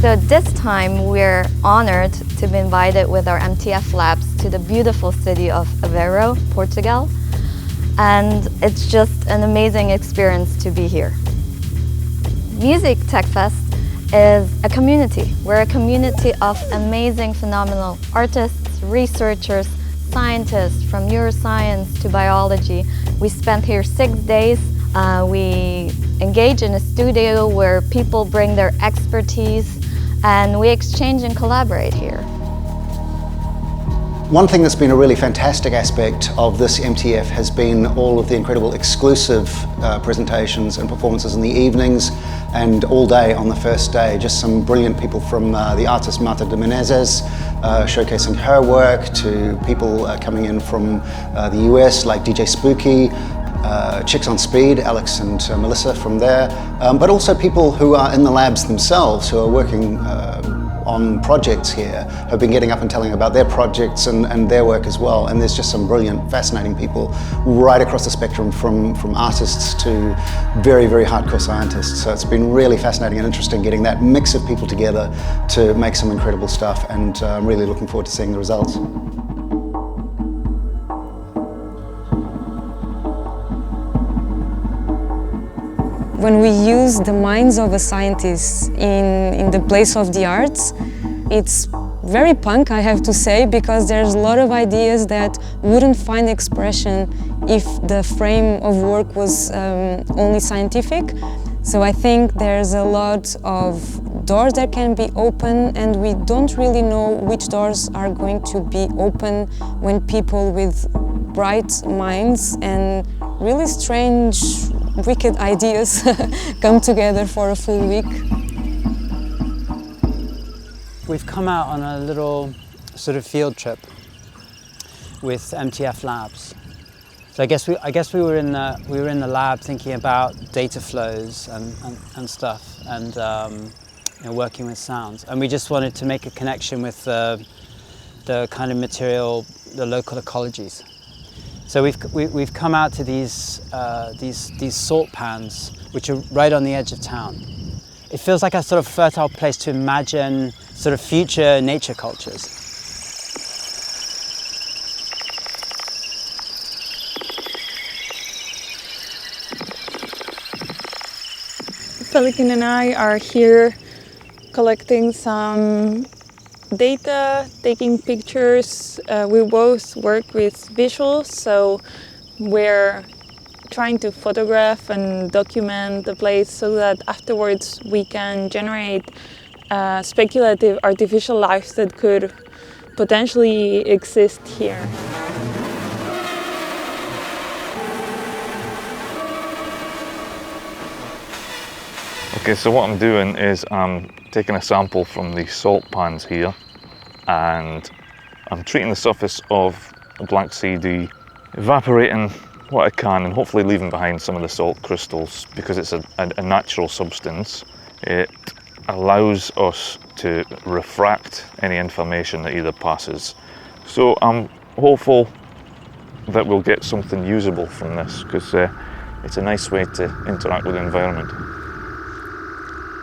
So this time we're honored to be invited with our MTF labs to the beautiful city of Aveiro, Portugal. And it's just an amazing experience to be here. Music Tech Fest is a community. We're a community of amazing, phenomenal artists, researchers, scientists, from neuroscience to biology. We spent here 6 days. We engage in a studio where people bring their expertise and we exchange and collaborate here. One thing that's been a really fantastic aspect of this MTF has been all of the incredible exclusive presentations and performances in the evenings and all day on the first day. Just some brilliant people from the artist Marta de Menezes showcasing her work, to people coming in from the US like DJ Spooky, Chicks on Speed, Alex and Melissa from there, but also people who are in the labs themselves, who are working on projects here, have been getting up and telling about their projects and their work as well. And there's just some brilliant, fascinating people right across the spectrum, from artists to very, very hardcore scientists. So it's been really fascinating and interesting getting that mix of people together to make some incredible stuff, and I'm really looking forward to seeing the results. When we use the minds of a scientist in the place of the arts, it's very punk, I have to say, because there's a lot of ideas that wouldn't find expression if the frame of work was only scientific. So I think there's a lot of doors that can be open, and we don't really know which doors are going to be open when people with bright minds and really strange, wicked ideas come together for a full week. We've come out on a little sort of field trip with MTF Labs. So I guess we were in the lab thinking about data flows and stuff, and working with sounds. And we just wanted to make a connection with the kind of material, the local ecologies. So we've come out to these salt pans, which are right on the edge of town. It feels like a sort of fertile place to imagine sort of future nature cultures. Pelican and I are here collecting some data, taking pictures. We both work with visuals, so we're trying to photograph and document the place so that afterwards we can generate speculative artificial lives that could potentially exist here. Okay, so what I'm doing is I'm taking a sample from the salt pans here, and I'm treating the surface of a black CD, evaporating what I can and hopefully leaving behind some of the salt crystals. Because it's a natural substance, it allows us to refract any information that either passes. So I'm hopeful that we'll get something usable from this, because it's a nice way to interact with the environment.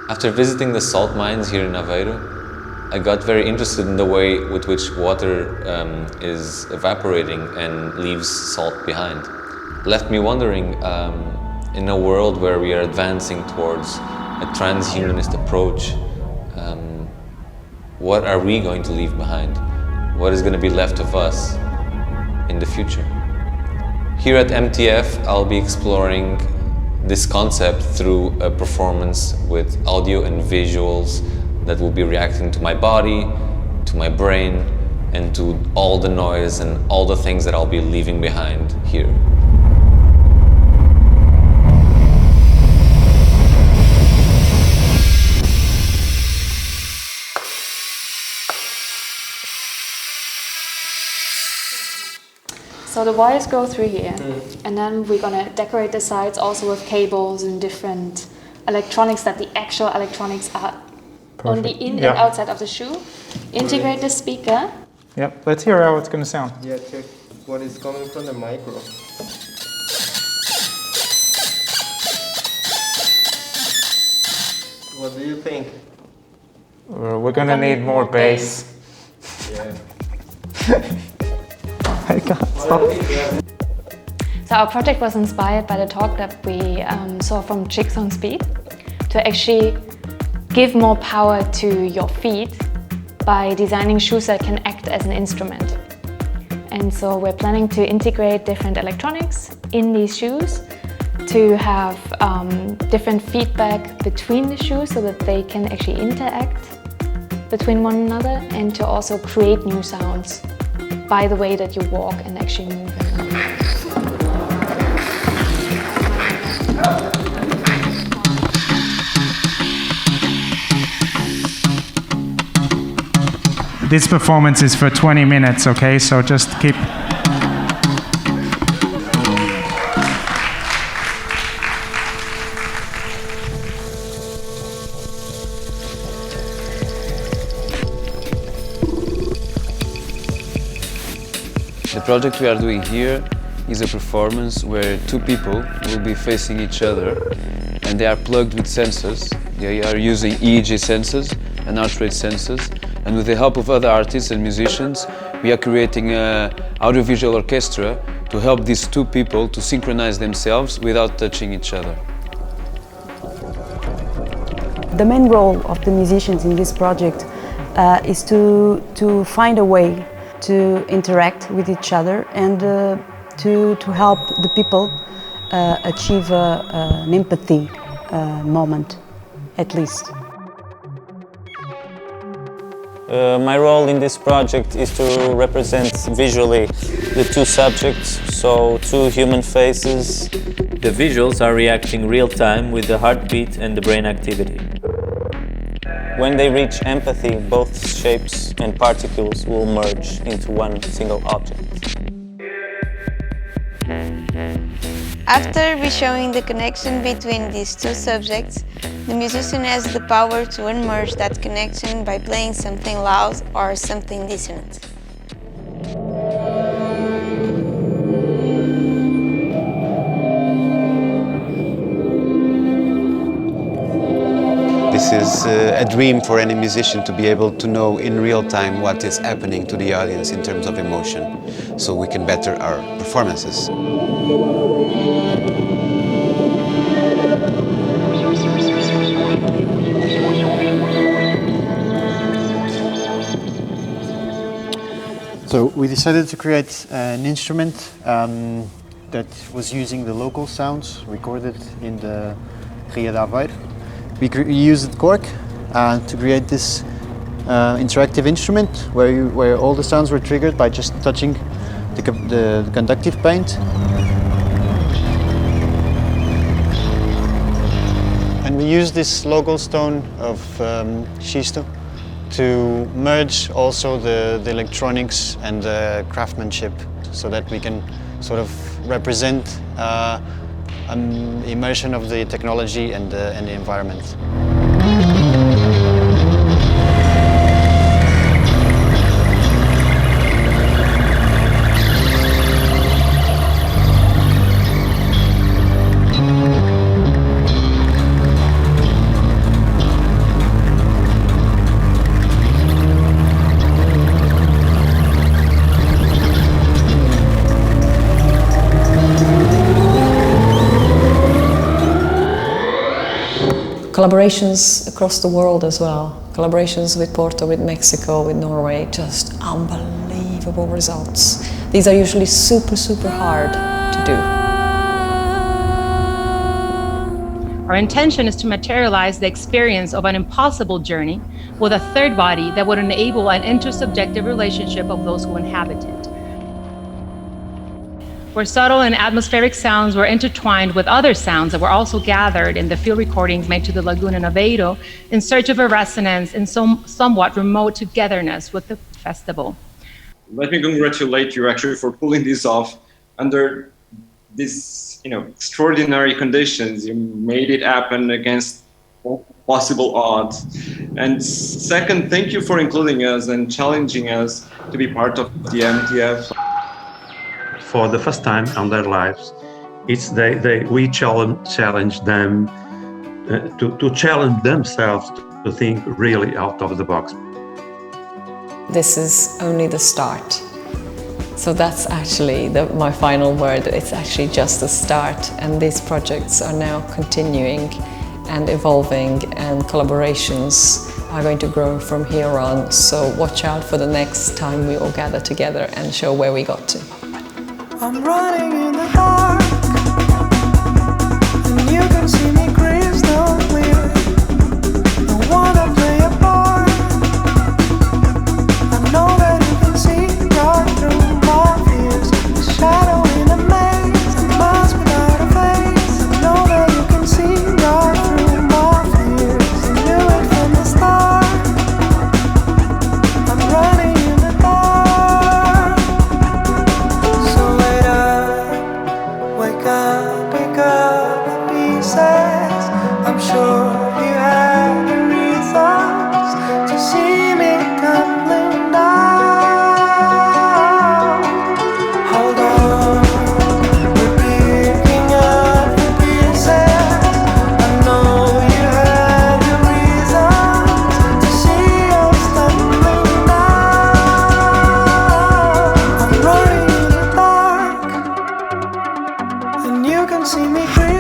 After visiting the salt mines here in Aveiro, I got very interested in the way with which water is evaporating and leaves salt behind. It left me wondering, in a world where we are advancing towards a transhumanist approach, what are we going to leave behind? What is going to be left of us in the future? Here at MTF, I'll be exploring this concept through a performance with audio and visuals that will be reacting to my body, to my brain, and to all the noise and all the things that I'll be leaving behind here. So the wires go through here, and then we're gonna decorate the sides also with cables and different electronics, that the actual electronics are on the in and outside of the shoe. Integrate the speaker. Yep, let's hear how it's gonna sound. Yeah, check what is coming from the micro. What do you think? We're gonna need more bass. Yeah. I can't stop. So our project was inspired by the talk that we saw from Chicks on Speed to actually give more power to your feet by designing shoes that can act as an instrument. And so we're planning to integrate different electronics in these shoes to have different feedback between the shoes so that they can actually interact between one another, and to also create new sounds by the way that you walk and actually move in them. This performance is for 20 minutes, okay? So just keep... The project we are doing here is a performance where two people will be facing each other and they are plugged with sensors. They are using EEG sensors and heart rate sensors, and with the help of other artists and musicians we are creating an audiovisual orchestra to help these two people to synchronize themselves without touching each other. The main role of the musicians in this project is to find a way to interact with each other and to help the people achieve an empathy moment, at least. My role in this project is to represent visually the two subjects, so two human faces. The visuals are reacting real time with the heartbeat and the brain activity. When they reach empathy, both shapes and particles will merge into one single object. After we showing the connection between these two subjects, the musician has the power to unmerge that connection by playing something loud or something dissonant. This is a dream for any musician to be able to know in real time what is happening to the audience in terms of emotion, so we can better our performances. So we decided to create an instrument that was using the local sounds recorded in the Ria de Aveiro. We used cork to create this interactive instrument where all the sounds were triggered by just touching the conductive paint. And we used this local stone of schisto to merge also the electronics and the craftsmanship, so that we can sort of represent immersion of the technology and the environment. Collaborations across the world as well. Collaborations with Porto, with Mexico, with Norway, just unbelievable results. These are usually super, super hard to do. Our intention is to materialize the experience of an impossible journey with a third body that would enable an intersubjective relationship of those who inhabit it, where subtle and atmospheric sounds were intertwined with other sounds that were also gathered in the field recordings made to the lagoon in Aveiro in search of a resonance and somewhat remote togetherness with the festival. Let me congratulate you actually for pulling this off under these extraordinary conditions. You made it happen against all possible odds. And second, thank you for including us and challenging us to be part of the MTF. For the first time in their lives, we challenge them to challenge themselves to think really out of the box. This is only the start. So that's actually my final word. It's actually just the start, and these projects are now continuing and evolving, and collaborations are going to grow from here on. So watch out for the next time we all gather together and show where we got to. I'm running in the dark, and you can see me crystal clear. Don't wanna play a part. I know that you can see right through my fears. The shadow in a maze, a mask without a face. I know that you can see right through my fears. I knew it from the start. I'm running in the dark. So wait up, wake up, pick up the pieces. I'm sure you have the reasons to see me tumbling down. Hold on, we're picking up the pieces. I know you have the reasons to see us tumbling down. I'm running in the dark, and you can see me creep.